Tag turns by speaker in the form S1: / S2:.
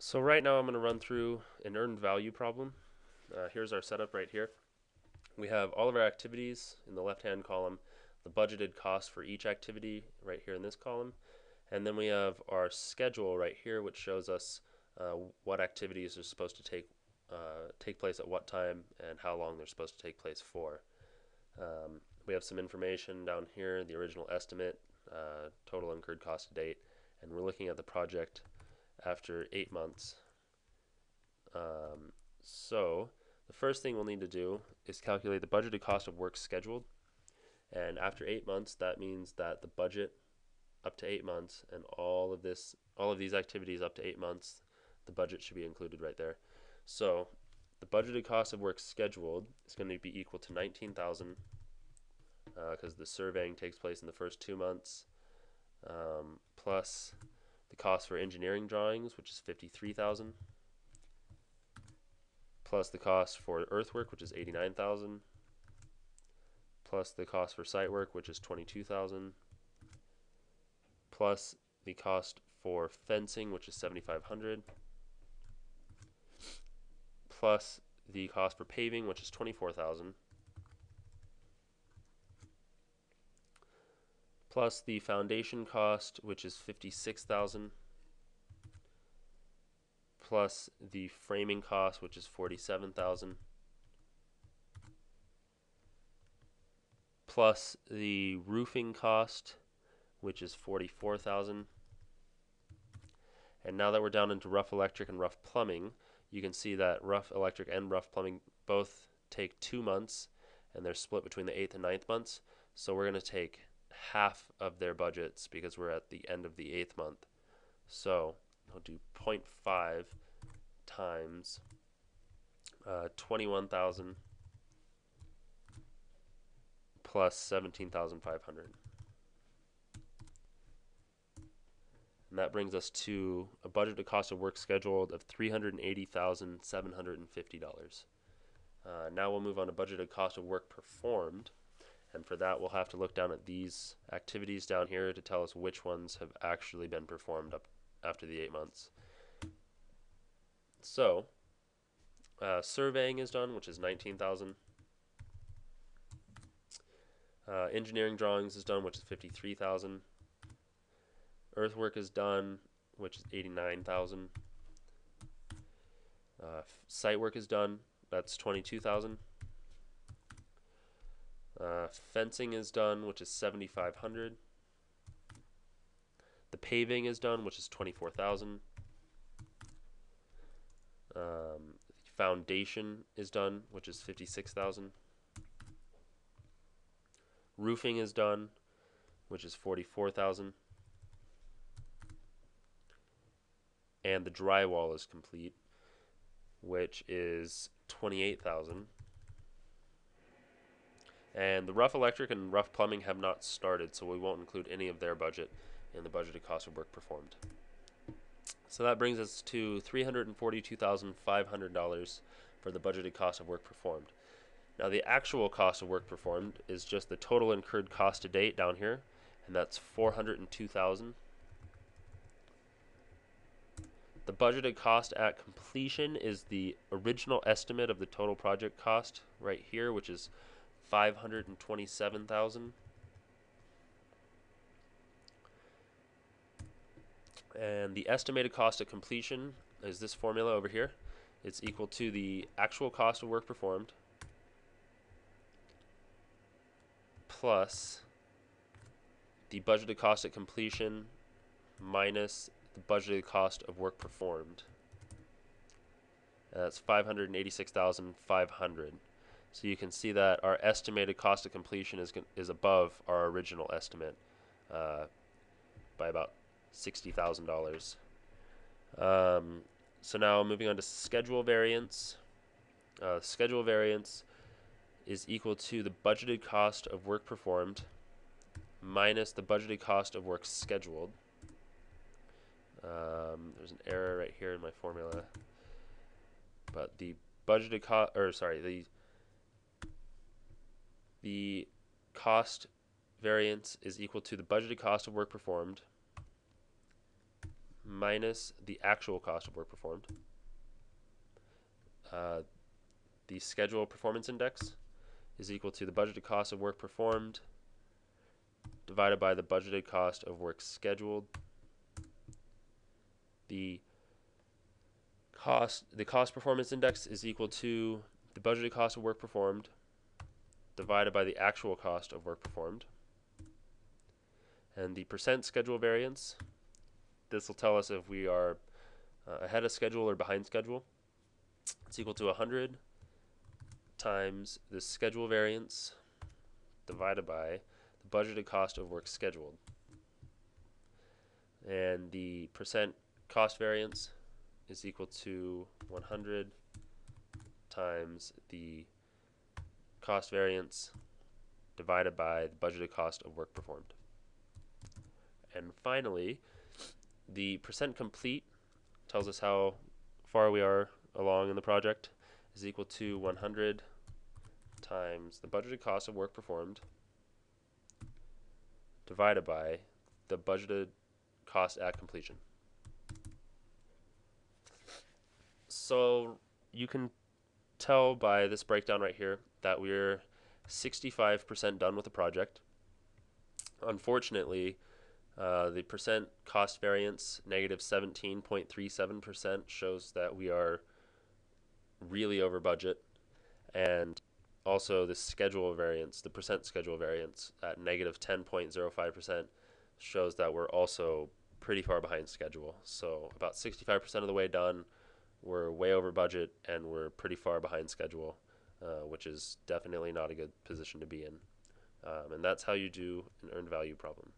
S1: So right now I'm going to run through an earned value problem. Here's our setup right here. We have all of our activities in the left-hand column, the budgeted cost for each activity right here in this column, and then we have our schedule right here, which shows us what activities are supposed to take place at what time and how long they're supposed to take place for. We have some information down here, the original estimate, total incurred cost to date, and we're looking at the project after 8 months. So the first thing we'll need to do is calculate the budgeted cost of work scheduled. And after 8 months, that means that the budget up to 8 months and all of these activities up to 8 months, the budget should be included right there. So the budgeted cost of work scheduled is going to be equal to 19,000 because the surveying takes place in the first 2 months, plus the cost for engineering drawings, which is 53,000, plus the cost for earthwork, which is 89,000, plus the cost for site work, which is 22,000, plus the cost for fencing, which is 7,500, plus the cost for paving, which is 24,000, plus the foundation cost, which is 56,000, plus the framing cost, which is 47,000, plus the roofing cost, which is 44,000. And now that we're down into rough electric and rough plumbing, you can see that rough electric and rough plumbing both take 2 months, and they're split between the 8th and 9th months. So we're going to take half of their budgets because we're at the end of the 8th month. So I'll do 0.5 times 21,000 plus 17,500. And that brings us to a budgeted cost of work scheduled of $380,750. Now we'll move on to budgeted cost of work performed. And for that, we'll have to look down at these activities down here to tell us which ones have actually been performed up after the 8 months. So, surveying is done, which is 19,000. Engineering drawings is done, which is 53,000. Earthwork is done, which is 89,000. Site work is done, that's 22,000. Fencing is done, which is 7,500. The paving is done, which is 24,000. Foundation is done, which is 56,000. Roofing is done, which is 44,000. And the drywall is complete, which is 28,000. And the rough electric and rough plumbing have not started, so we won't include any of their budget in the budgeted cost of work performed. So that brings us to $342,500 for the budgeted cost of work performed. Now the actual cost of work performed is just the total incurred cost to date down here, and that's $402,000. The budgeted cost at completion is the original estimate of the total project cost right here, which is $527,000. And the estimated cost at completion is this formula over here. It's equal to the actual cost of work performed plus the budgeted cost at completion minus the budgeted cost of work performed. And that's $586,500. So you can see that our estimated cost of completion is above our original estimate by about $60,000. So now moving on to schedule variance. Schedule variance is equal to the budgeted cost of work performed minus the budgeted cost of work scheduled. There's an error right here in my formula, but the budgeted cost, or sorry, the cost variance is equal to the budgeted cost of work performed minus the actual cost of work performed. The schedule performance index is equal to the budgeted cost of work performed divided by the budgeted cost of work scheduled. The cost performance index is equal to the budgeted cost of work performed divided by the actual cost of work performed. And the percent schedule variance, this will tell us if we are ahead of schedule or behind schedule. It's equal to 100 times the schedule variance divided by the budgeted cost of work scheduled. And the percent cost variance is equal to 100 times the cost variance divided by the budgeted cost of work performed. And finally, the percent complete tells us how far we are along in the project, is equal to 100 times the budgeted cost of work performed divided by the budgeted cost at completion. So you can tell by this breakdown right here that we're 65% done with the project. Unfortunately, the percent cost variance, negative 17.37%, shows that we are really over budget. And also the schedule variance, the percent schedule variance at negative 10.05% shows that we're also pretty far behind schedule. So about 65% of the way done, we're way over budget, and we're pretty far behind schedule, which is definitely not a good position to be in. And that's how you do an earned value problem.